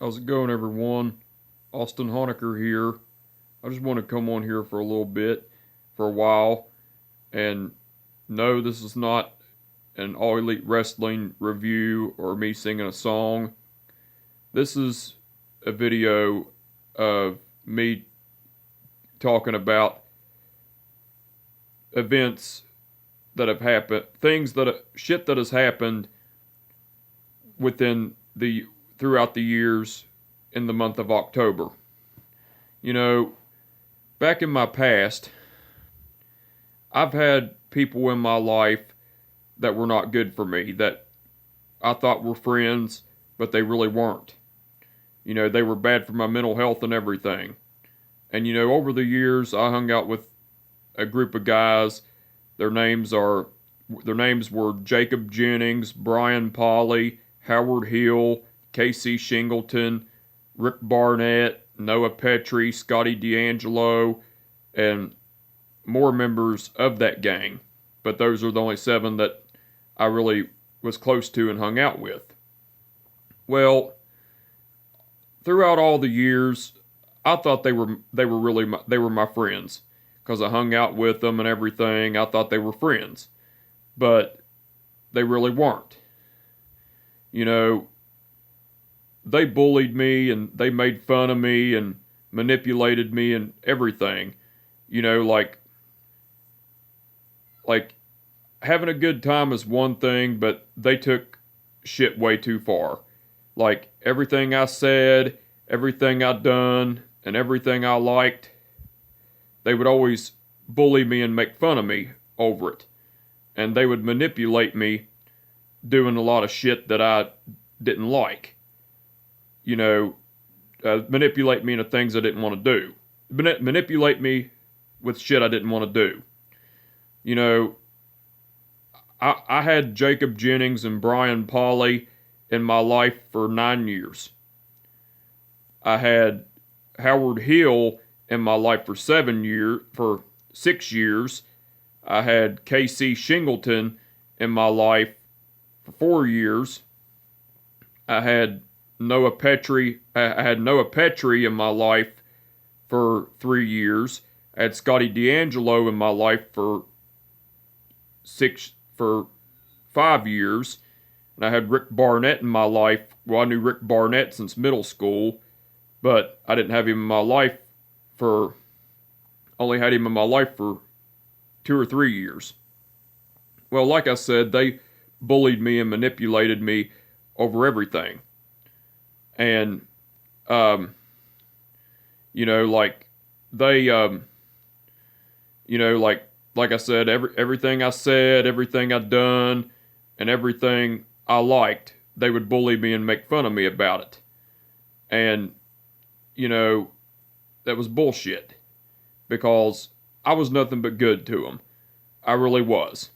How's it going, everyone? Austin Honecker here. I just want to come on here for a little bit, for a while, and no, this is not an All Elite Wrestling review or me singing a song. This is a video of me talking about events that have happened, shit that has happened within the throughout the years in the month of October. You know, back in my past, I've had people in my life that were not good for me, that I thought were friends, but they really weren't. They were bad for my mental health and everything. And over the years, I hung out with a group of guys. Their names were Jacob Jennings, Brian Polly, Howard Hill, Casey Shingleton, Rick Barnett, Noah Petrie, Scotty D'Angelo, and more members of that gang. But those are the only 7 that I really was close to and hung out with. Well, throughout all the years, I thought they were my friends because I hung out with them and everything. I thought they were friends, but they really weren't. They bullied me and they made fun of me and manipulated me and everything. Like having a good time is one thing, but they took shit way too far. Like everything I said, everything I done, and everything I liked, they would always bully me and make fun of me over it. And they would manipulate me doing a lot of shit that I didn't like. Manipulate me into things I didn't want to do. Manipulate me with shit I didn't want to do. I had Jacob Jennings and Brian Polly in my life for 9 years. I had Howard Hill in my life for 6 years. I had Casey Shingleton in my life for 4 years. I had Noah Petrie in my life for 3 years. I had Scotty D'Angelo in my life for 5 years. And I had Rick Barnett in my life. Well, I knew Rick Barnett since middle school, but I didn't have him in my life only had him in my life for 2 or 3 years. Well, like I said, they bullied me and manipulated me over everything. And, like they, like I said, everything I said, everything I done, and everything I liked, they would bully me and make fun of me about it. And, that was bullshit. Because I was nothing but good to them. I really was.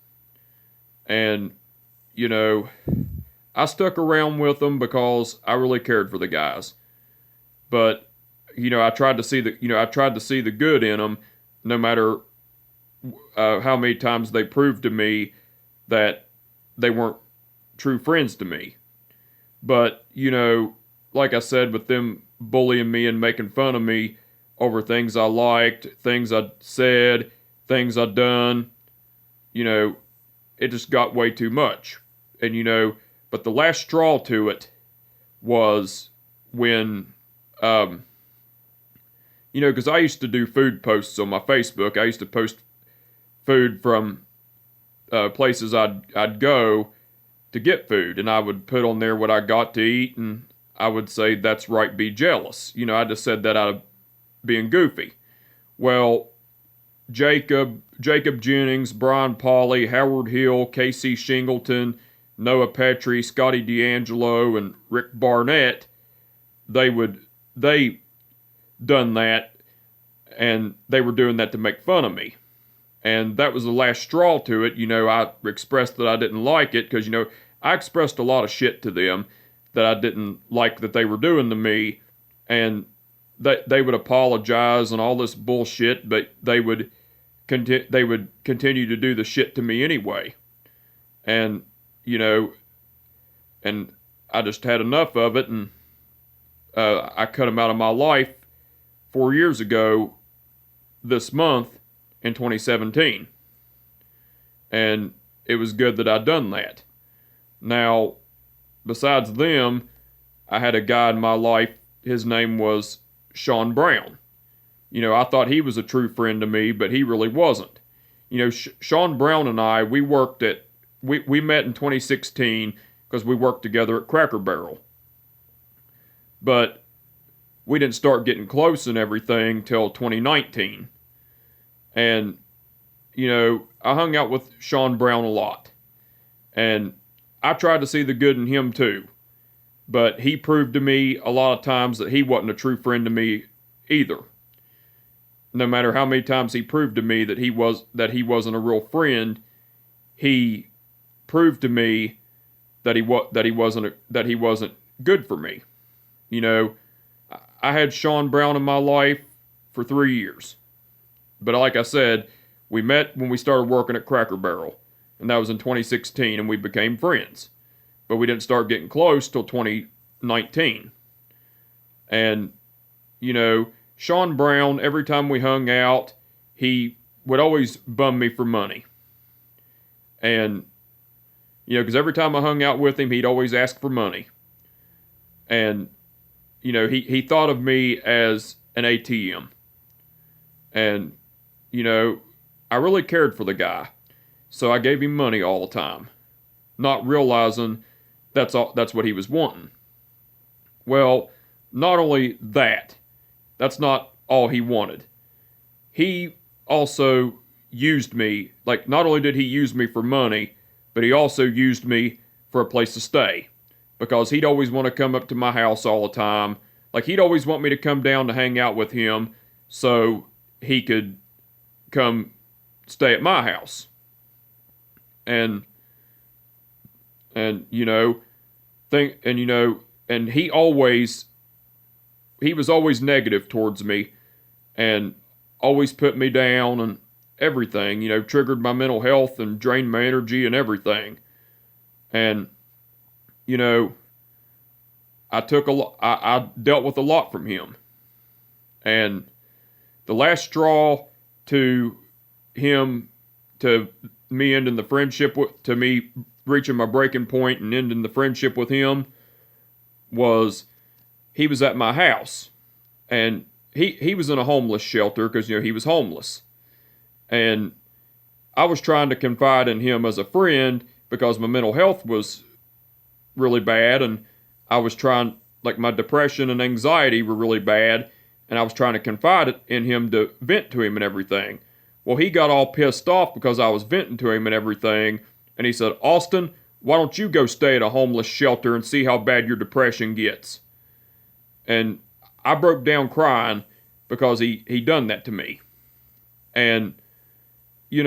And, I stuck around with them because I really cared for the guys. But, I tried to see the good in them, no matter how many times they proved to me that they weren't true friends to me. But, like I said, with them bullying me and making fun of me over things I liked, things I said, things I done, it just got way too much. And, but the last straw to it was when, because I used to do food posts on my Facebook. I used to post food from places I'd go to get food, and I would put on there what I got to eat, and I would say, "That's right, be jealous." I just said that out of being goofy. Well, Jacob Jennings, Brian Polly, Howard Hill, Casey Shingleton, Noah Petrie, Scotty D'Angelo, and Rick Barnett, they done that, and they were doing that to make fun of me. And that was the last straw to it. I expressed that I didn't like it because, I expressed a lot of shit to them that I didn't like that they were doing to me. And they would apologize and all this bullshit, but they would continue to do the shit to me anyway. And, and I just had enough of it, and I cut him out of my life 4 years ago this month in 2017. And it was good that I done that. Now, besides them, I had a guy in my life, his name was Sean Brown. I thought he was a true friend to me, but he really wasn't. Sean Brown and I, we met in 2016 because we worked together at Cracker Barrel. But we didn't start getting close and everything till 2019. And, I hung out with Sean Brown a lot. And I tried to see the good in him too. But he proved to me a lot of times that he wasn't a true friend to me either. No matter how many times he proved to me that he wasn't a real friend, he proved to me that he wasn't good for me. I had Sean Brown in my life for 3 years. But like I said, we met when we started working at Cracker Barrel, and that was in 2016, and we became friends. But we didn't start getting close till 2019. And, Sean Brown, every time we hung out, he would always bum me for money. And, because every time I hung out with him, he'd always ask for money. And, he thought of me as an ATM. And, I really cared for the guy. So I gave him money all the time, not realizing that's what he was wanting. Well, not only that's not all he wanted. He also used me, not only did he use me for money, but he also used me for a place to stay. Because he'd always want to come up to my house all the time. He'd always want me to come down to hang out with him so he could come stay at my house. And he was always negative towards me and always put me down and everything, triggered my mental health and drained my energy and everything. And, I dealt with a lot from him. And the last straw to me ending the friendship to me reaching my breaking point and ending the friendship with him was he was at my house. And he was in a homeless shelter because, he was homeless. And I was trying to confide in him as a friend because my mental health was really bad, and I was trying, my depression and anxiety were really bad, and I was trying to confide in him to vent to him and everything. Well, he got all pissed off because I was venting to him and everything, and he said, "Austin, why don't you go stay at a homeless shelter and see how bad your depression gets?" And I broke down crying because he done that to me. And, and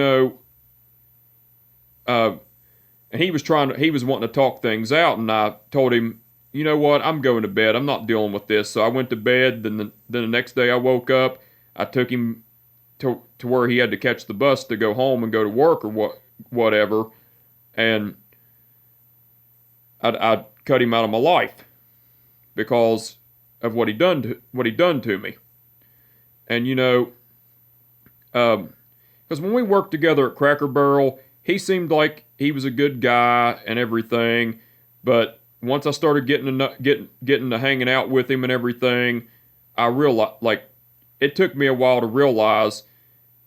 he was wanting to talk things out, and I told him, "You know what, I'm going to bed, I'm not dealing with this." So I went to bed, then the next day I woke up, I took him to where he had to catch the bus to go home and go to work or whatever, and I cut him out of my life because of what he done to me. And because when we worked together at Cracker Barrel, he seemed like he was a good guy and everything, but once I started getting to hanging out with him and everything, I realized, it took me a while to realize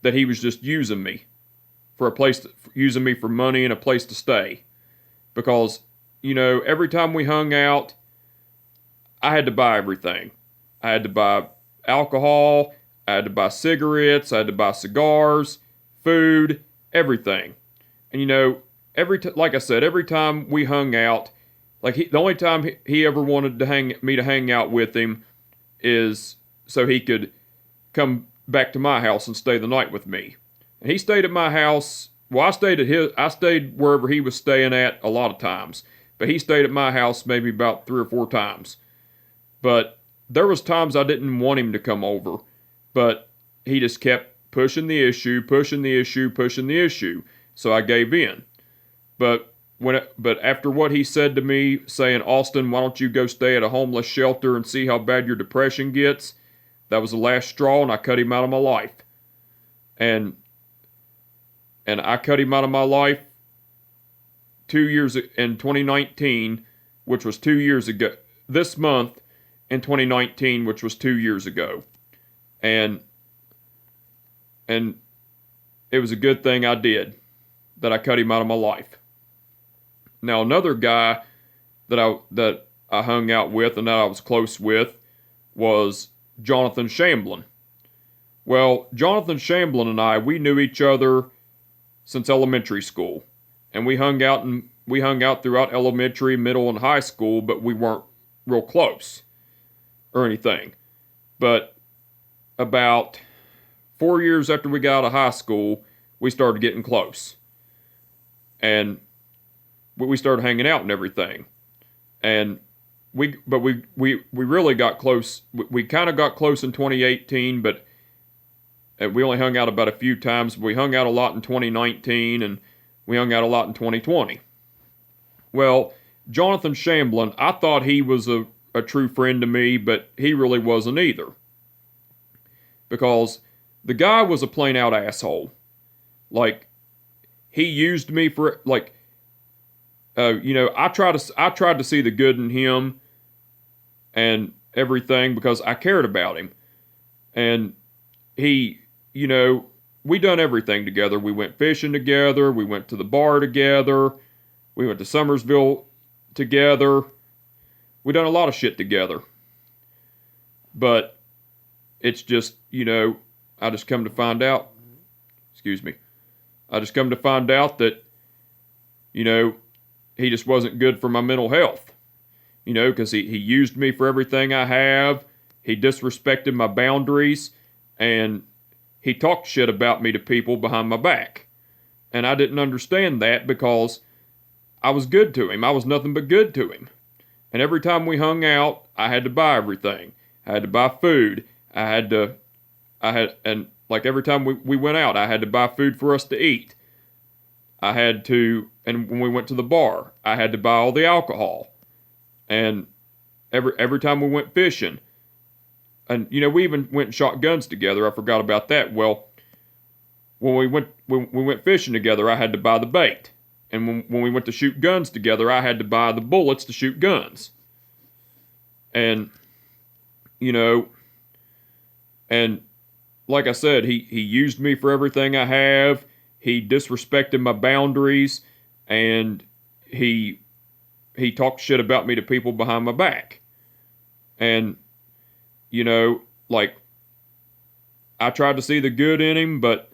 that he was just using me using me for money and a place to stay. Because, every time we hung out, I had to buy everything. I had to buy alcohol, I had to buy cigarettes, I had to buy cigars, food, everything. And like I said, every time we hung out, the only time he ever wanted me to hang out with him is so he could come back to my house and stay the night with me. And he stayed at my house. Well, I stayed wherever he was staying at a lot of times, but he stayed at my house maybe about 3 or 4 times. But there was times I didn't want him to come over, but he just kept pushing the issue. So I gave in. But but after what he said to me, saying, Austin, why don't you go stay at a homeless shelter and see how bad your depression gets? That was the last straw, and I cut him out of my life. And I cut him out of my life 2 years in 2019, which was 2 years ago. This month in 2019, which was 2 years ago. And it was a good thing I did, that I cut him out of my life. Now, another guy that I hung out with and that I was close with was Jonathan Shamblin. Well, Jonathan Shamblin and I, we knew each other since elementary school, and we hung out throughout elementary, middle, and high school, but we weren't real close or anything. But about 4 years after we got out of high school, we started getting close, and we started hanging out and everything. And we really got close. We kind of got close in 2018, but we only hung out about a few times. We hung out a lot in 2019, and we hung out a lot in 2020. Well, Jonathan Shamblin, I thought he was a true friend to me, but he really wasn't either. Because the guy was a plain out asshole. Like, he used me for, like, I tried to see the good in him and everything because I cared about him. And he, we done everything together. We went fishing together. We went to the bar together. We went to Summersville together. We done a lot of shit together. But it's just, I just come to find out that, he just wasn't good for my mental health. Because he used me for everything I have. He disrespected my boundaries. And he talked shit about me to people behind my back. And I didn't understand that because I was good to him. I was nothing but good to him. And every time we hung out, I had to buy everything. I had to buy food. And like every time we went out, I had to buy food for us to eat. And when we went to the bar, I had to buy all the alcohol. And every time we went fishing, and we even went and shot guns together. I forgot about that. Well, when we went fishing together, I had to buy the bait. And when we went to shoot guns together, I had to buy the bullets to shoot guns. And and like I said, he used me for everything I have. He disrespected my boundaries, and he talked shit about me to people behind my back. And, like, I tried to see the good in him, but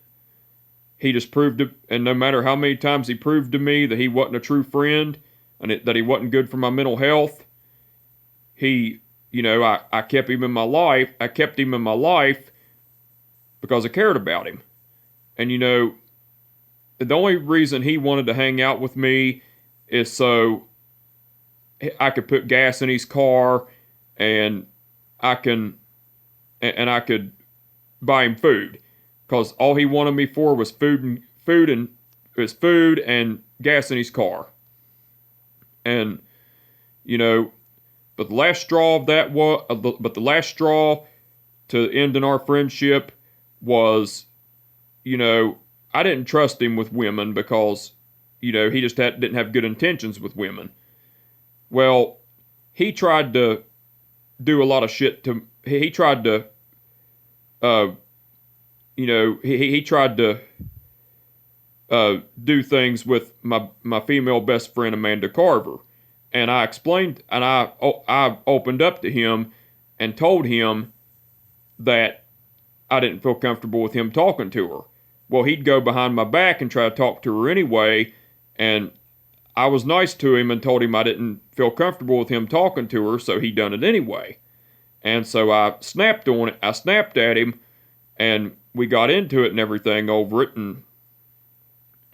he just proved it, and no matter how many times he proved to me that he wasn't a true friend, and that he wasn't good for my mental health, I kept him in my life. I kept him in my life because I cared about him. And, the only reason he wanted to hang out with me is so I could put gas in his car, and I could buy him food, because all he wanted me for was food and gas in his car. And but the last straw to end in our friendship was, I didn't trust him with women because, he just didn't have good intentions with women. Well, he tried to do a lot of shit to. He tried to, he tried to do things with my female best friend Amanda Carver, and I explained, and I opened up to him and told him that I didn't feel comfortable with him talking to her. Well, he'd go behind my back and try to talk to her anyway, and I was nice to him and told him I didn't feel comfortable with him talking to her, so he done it anyway. And so I snapped on it. I snapped at him, and we got into it and everything over it, and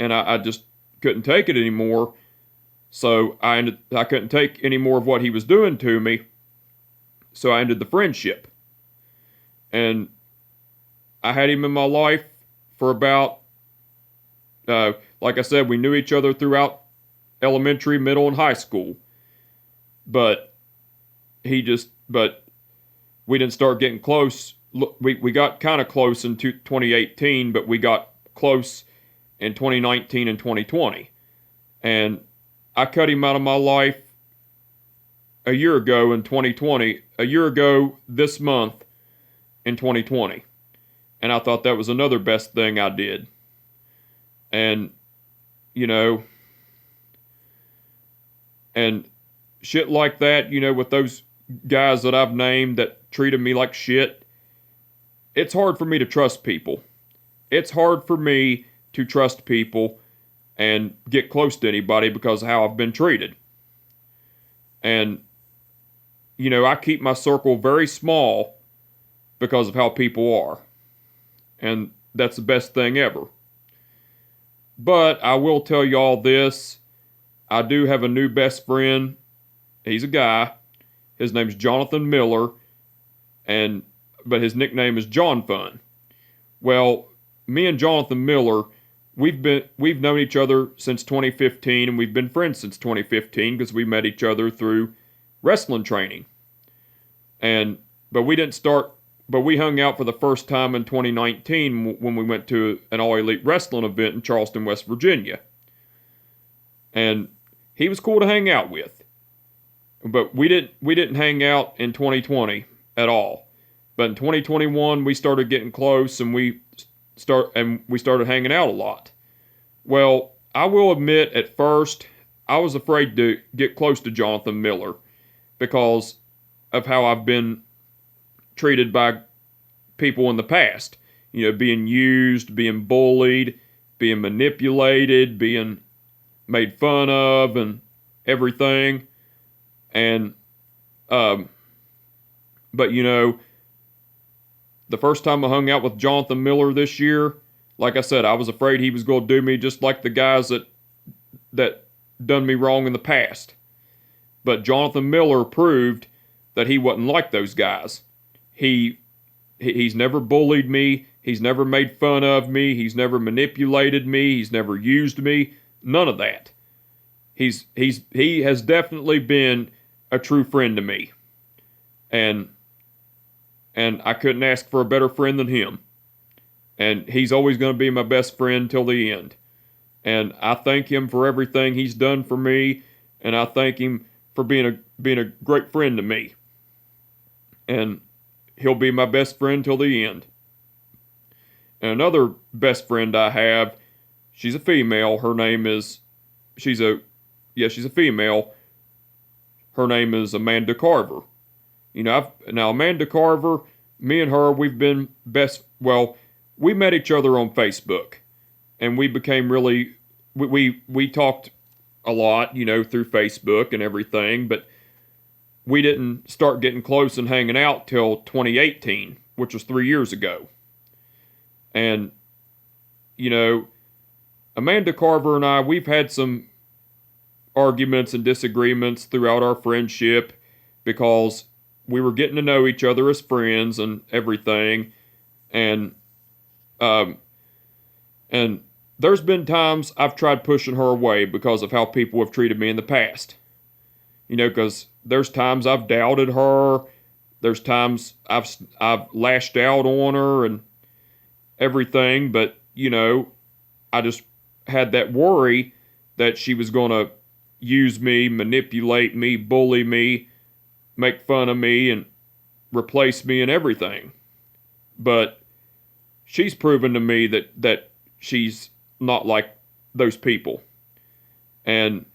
I just couldn't take it anymore. So I couldn't take any more of what he was doing to me, so I ended the friendship. And I had him in my life for about, like I said, we knew each other throughout elementary, middle, and high school. But but we didn't start getting close. We got kind of close in 2018, but we got close in 2019 and 2020. And I cut him out of my life a year ago in 2020, a year ago this month in 2020. And I thought that was another best thing I did. And, you know, and shit like that, with those guys that I've named that treated me like shit, it's hard for me to trust people. It's hard for me to trust people and get close to anybody because of how I've been treated. And, I keep my circle very small because of how people are. And that's the best thing ever. But I will tell y'all this. I do have a new best friend. He's a guy. His name's Jonathan Miller. But his nickname is John Fun. Well, me and Jonathan Miller, we've known each other since 2015, and we've been friends since 2015 because we met each other through wrestling training. But we hung out for the first time in 2019 when we went to an All Elite Wrestling event in Charleston, West Virginia. And he was cool to hang out with. But we didn't hang out in 2020 at all. But in 2021 we started getting close, and we started hanging out a lot. Well, I will admit at first I was afraid to get close to Jonathan Miller because of how I've been treated by people in the past. Being used, being bullied, being manipulated, being made fun of, and everything. And, but the first time I hung out with Jonathan Miller this year, like I said, I was afraid he was going to do me just like the guys that done me wrong in the past. But Jonathan Miller proved that he wasn't like those guys. He's never bullied me. He's never made fun of me. He's never manipulated me. He's never used me. None of that. He has definitely been a true friend to me. And I couldn't ask for a better friend than him. And he's always going to be my best friend till the end. And I thank him for everything he's done for me, and I thank him for being a great friend to me. And he'll be my best friend till the end. And another best friend I have, she's a female. She's a female. Her name is Amanda Carver. Now Amanda Carver, me and her, we met each other on Facebook, and we became we talked a lot, through Facebook and everything, but we didn't start getting close and hanging out till 2018, which was 3 years ago. And, Amanda Carver and I, we've had some arguments and disagreements throughout our friendship because we were getting to know each other as friends and everything. And there's been times I've tried pushing her away because of how people have treated me in the past. Because there's times I've doubted her. There's times I've lashed out on her and everything. But, I just had that worry that she was going to use me, manipulate me, bully me, make fun of me, and replace me and everything. But she's proven to me that she's not like those people. And,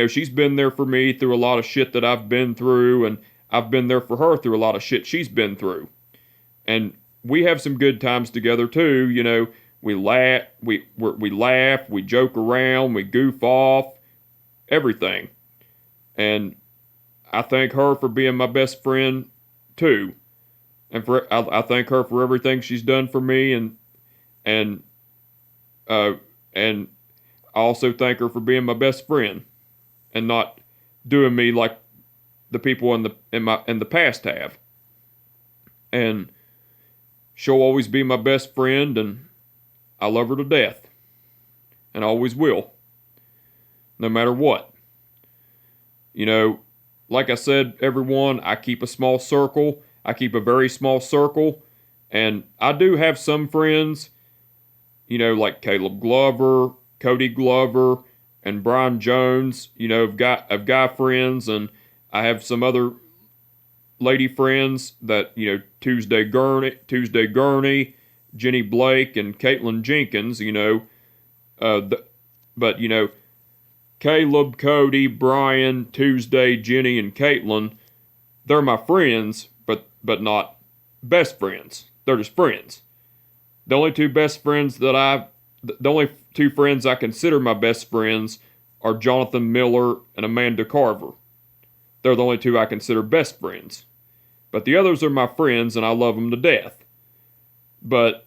she's been there for me through a lot of shit that I've been through, and I've been there for her through a lot of shit she's been through. And we have some good times together too. We laugh, we joke around, we goof off, everything. And I thank her for being my best friend too. And I thank her for everything she's done for me, and I also thank her for being my best friend and not doing me like the people in the past have. And she'll always be my best friend, and I love her to death, and I always will, no matter what. You know, like I said, everyone, I keep a small circle. I keep a very small circle. And I do have some friends, like Caleb Glover, Cody Glover, and Brian Jones, of guy friends. And I have some other lady friends that, Tuesday Gurney, Jenny Blake, and Caitlin Jenkins, but, Caleb, Cody, Brian, Tuesday, Jenny, and Caitlin, they're my friends, but not best friends. They're just friends. The only two friends I consider my best friends are Jonathan Miller and Amanda Carver. They're the only two I consider best friends. But the others are my friends, and I love them to death. But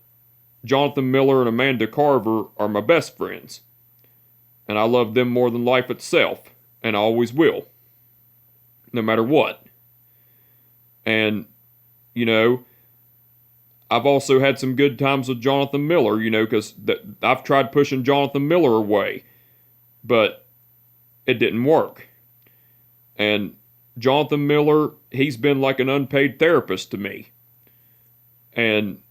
Jonathan Miller and Amanda Carver are my best friends. And I love them more than life itself, and I always will. No matter what. And, I've also had some good times with Jonathan Miller, because I've tried pushing Jonathan Miller away, but it didn't work. And Jonathan Miller, he's been like an unpaid therapist to me. And,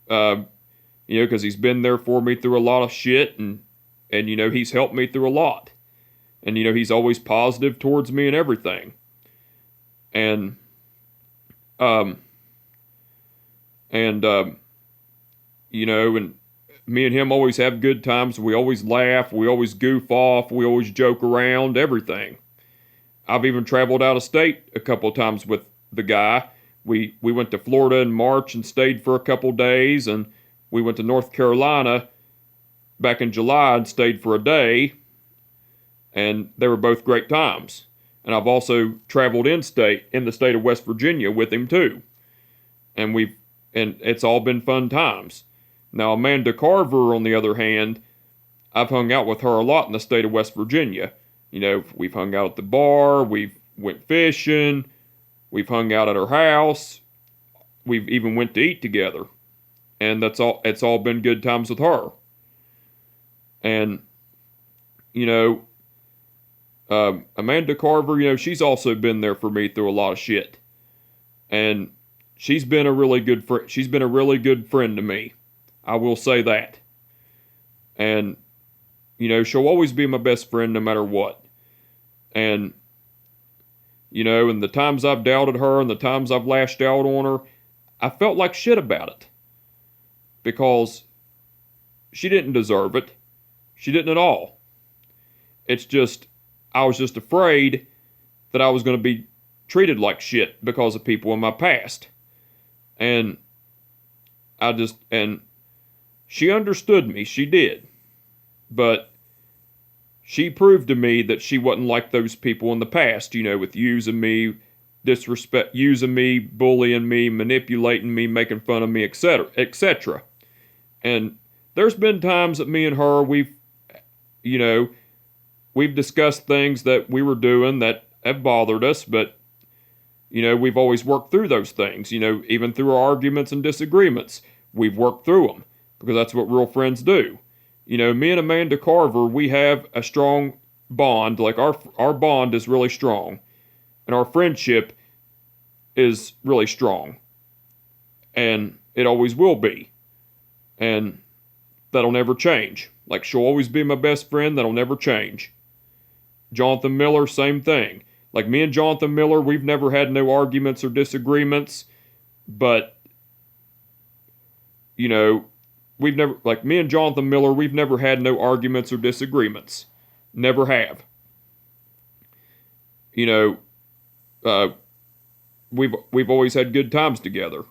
because he's been there for me through a lot of shit, and he's helped me through a lot. And, he's always positive towards me and everything. And, and me and him always have good times. We always laugh. We always goof off. We always joke around, everything. I've even traveled out of state a couple of times with the guy. We went to Florida in March and stayed for a couple days, and we went to North Carolina back in July and stayed for a day, and they were both great times. And I've also traveled in the state of West Virginia with him too. And it's all been fun times. Now, Amanda Carver, on the other hand, I've hung out with her a lot in the state of West Virginia. We've hung out at the bar, we've went fishing, we've hung out at her house, we've even went to eat together. And it's all been good times with her. And, Amanda Carver, she's also been there for me through a lot of shit. And she's been a really good friend to me. I will say that. And, she'll always be my best friend no matter what. And, and the times I've doubted her and the times I've lashed out on her, I felt like shit about it. Because she didn't deserve it. She didn't at all. It's just, I was just afraid that I was going to be treated like shit because of people in my past. And she understood me, she did. But she proved to me that she wasn't like those people in the past, with using me, using me, bullying me, manipulating me, making fun of me, etc., etc. And there's been times that me and her, we've discussed things that we were doing that have bothered us, but, we've always worked through those things, even through our arguments and disagreements. We've worked through them, because that's what real friends do. Me and Amanda Carver, we have a strong bond. Like, our bond is really strong. And our friendship is really strong. And it always will be. And that'll never change. Like, she'll always be my best friend. That'll never change. Jonathan Miller, same thing. Like, me and Jonathan Miller, we've never had no arguments or disagreements. But, me and Jonathan Miller, we've never had no arguments or disagreements. Never have. We've always had good times together.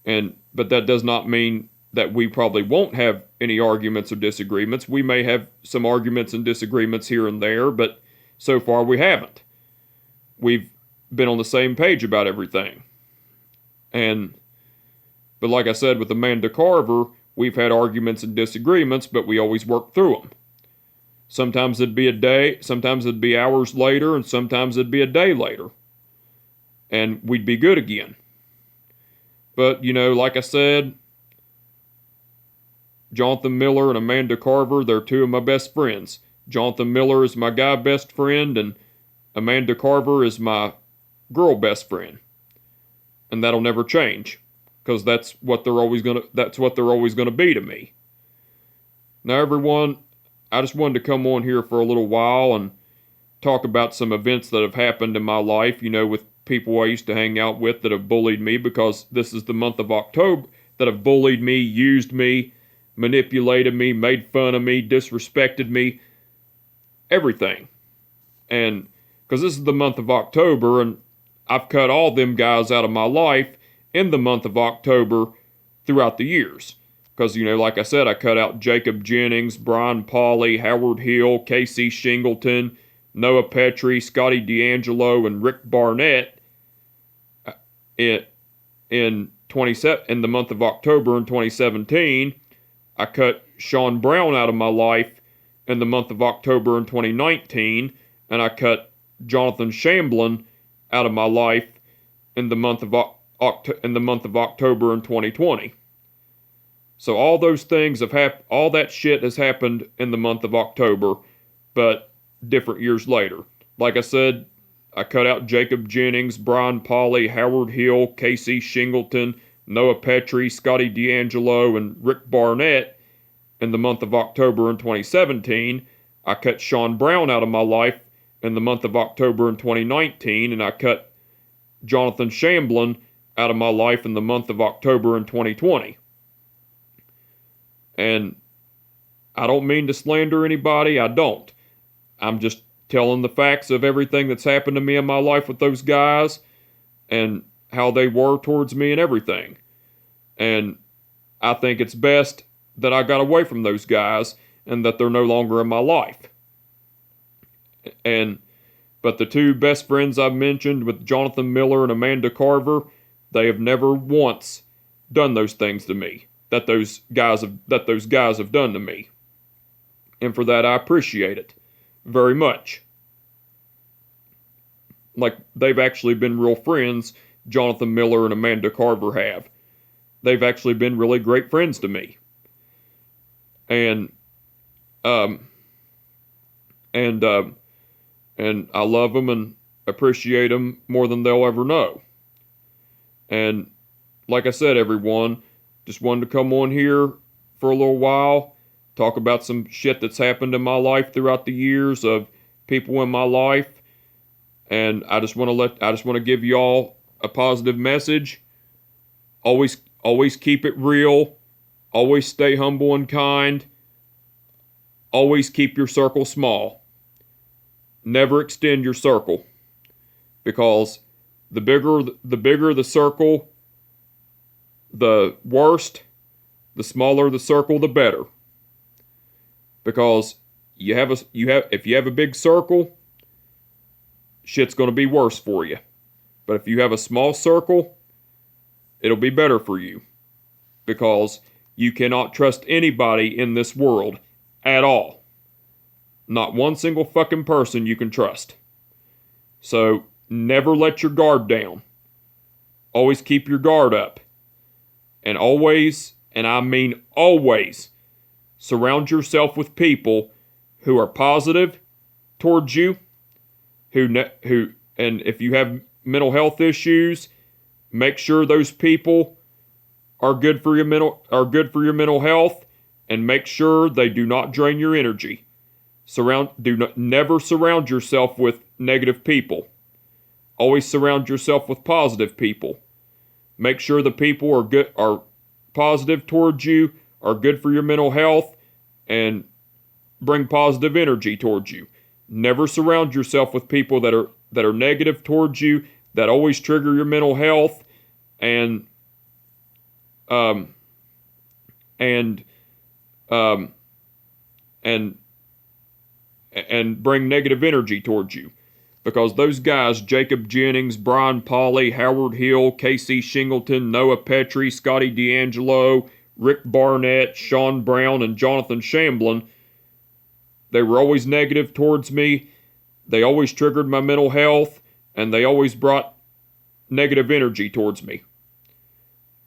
But that does not mean that we probably won't have any arguments or disagreements. We may have some arguments and disagreements here and there, but so far we haven't. We've been on the same page about everything. But like I said, with Amanda Carver, we've had arguments and disagreements, but we always work through them. Sometimes it'd be a day, sometimes it'd be hours later, and sometimes it'd be a day later. And we'd be good again. But, like I said, Jonathan Miller and Amanda Carver, they're two of my best friends. Jonathan Miller is my guy best friend, and Amanda Carver is my girl best friend, and that'll never change, because that's what they're always gonna be to me. Now, everyone, I just wanted to come on here for a little while and talk about some events that have happened in my life, with people I used to hang out with that have bullied me, because this is the month of October, that have bullied me, used me, manipulated me, made fun of me, disrespected me, everything. And because this is the month of October, and I've cut all them guys out of my life in the month of October throughout the years. Because, like I said, I cut out Jacob Jennings, Brian Pauley, Howard Hill, Casey Shingleton, Noah Petrie, Scotty D'Angelo, and Rick Barnett in the month of October in 2017. I cut Sean Brown out of my life in the month of October in 2019, and I cut Jonathan Shamblin out of my life in the month of October in 2020. So all those things all that shit has happened in the month of October, but different years later. Like I said, I cut out Jacob Jennings, Brian Pauley, Howard Hill, Casey Shingleton, Noah Petrie, Scotty D'Angelo, and Rick Barnett in the month of October in 2017. I cut Sean Brown out of my life in the month of October in 2019, and I cut Jonathan Shamblin out of my life in the month of October in 2020. And I don't mean to slander anybody, I don't. I'm just telling the facts of everything that's happened to me in my life with those guys and how they were towards me and everything. And I think it's best that I got away from those guys and that they're no longer in my life. But the two best friends I've mentioned, with Jonathan Miller and Amanda Carver, they have never once done those things to me that those guys have done to me. And for that, I appreciate it very much. Like, they've actually been real friends, Jonathan Miller and Amanda Carver have. They've actually been really great friends to me. And I love them and appreciate them more than they'll ever know. And like I said, everyone, just wanted to come on here for a little while, talk about some shit that's happened in my life throughout the years of people in my life. And I just want to give y'all a positive message. Always keep it real. Always stay humble and kind. Always keep your circle small. Never extend your circle, because the bigger the circle, the worst. The smaller the circle, the better. Because if you have a big circle, shit's going to be worse for you. But if you have a small circle, it'll be better for you. Because you cannot trust anybody in this world at all. Not one single fucking person you can trust. So never let your guard down. Always keep your guard up. And always, and I mean always, surround yourself with people who are positive towards you, and if you have mental health issues, make sure those people are good for your mental health, and make sure they do not drain your energy. Never surround yourself with negative people. Always surround yourself with positive people. Make sure the people are positive towards you, are good for your mental health, and bring positive energy towards you. Never surround yourself with people that are negative towards you, that always trigger your mental health, and bring negative energy towards you. Because those guys, Jacob Jennings, Brian Pauley, Howard Hill, Casey Shingleton, Noah Petrie, Scotty D'Angelo, Rick Barnett, Sean Brown, and Jonathan Shamblin, they were always negative towards me. They always triggered my mental health, and they always brought negative energy towards me.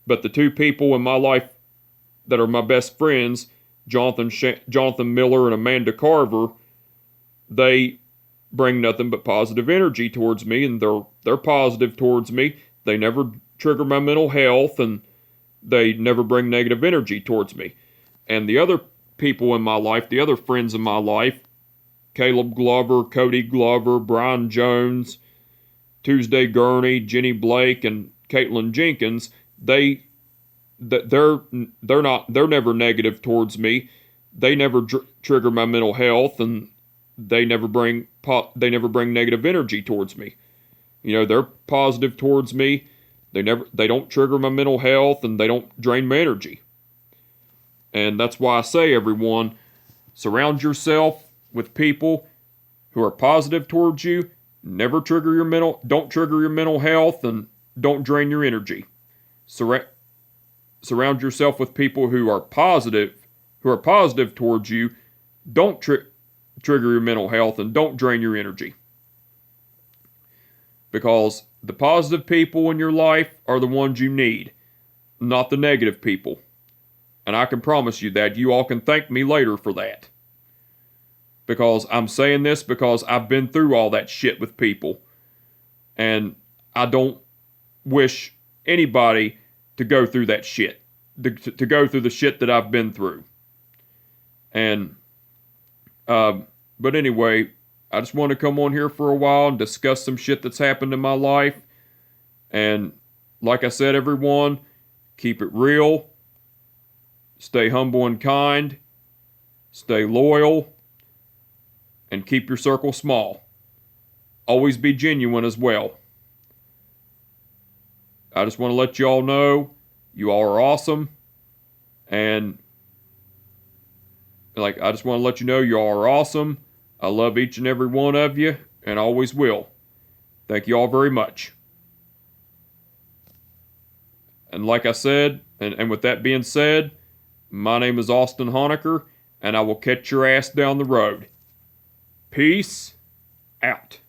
But the two people in my life that are my best friends, Jonathan Miller and Amanda Carver, they bring nothing but positive energy towards me, and they're positive towards me. They never trigger my mental health, and they never bring negative energy towards me. And the other people in my life, the other friends in my life, Caleb Glover, Cody Glover, Brian Jones, Tuesday Gurney, Jenny Blake, and Caitlin Jenkins, they're never negative towards me. They never trigger my mental health, and they never bring negative energy towards me. You know, they're positive towards me. They don't trigger my mental health, and they don't drain my energy. And that's why I say, everyone, surround yourself with people who are positive towards you. Don't trigger your mental health, and don't drain your energy. Surround yourself with people who are positive towards you. Don't trigger your mental health, and don't drain your energy. Because the positive people in your life are the ones you need, not the negative people. And I can promise you that. You all can thank me later for that. Because I'm saying this because I've been through all that shit with people. And I don't wish anybody to go through that shit. To go through the shit that I've been through. And, but anyway, I just want to come on here for a while and discuss some shit that's happened in my life. And like I said, everyone, keep it real. Stay humble and kind. Stay loyal. And keep your circle small. Always be genuine as well. I just want to let you all know you all are awesome. And I just want to let you know you all are awesome. I love each and every one of you, and always will. Thank you all very much. And like I said, and with that being said, my name is Austin Honecker, and I will catch your ass down the road. Peace out.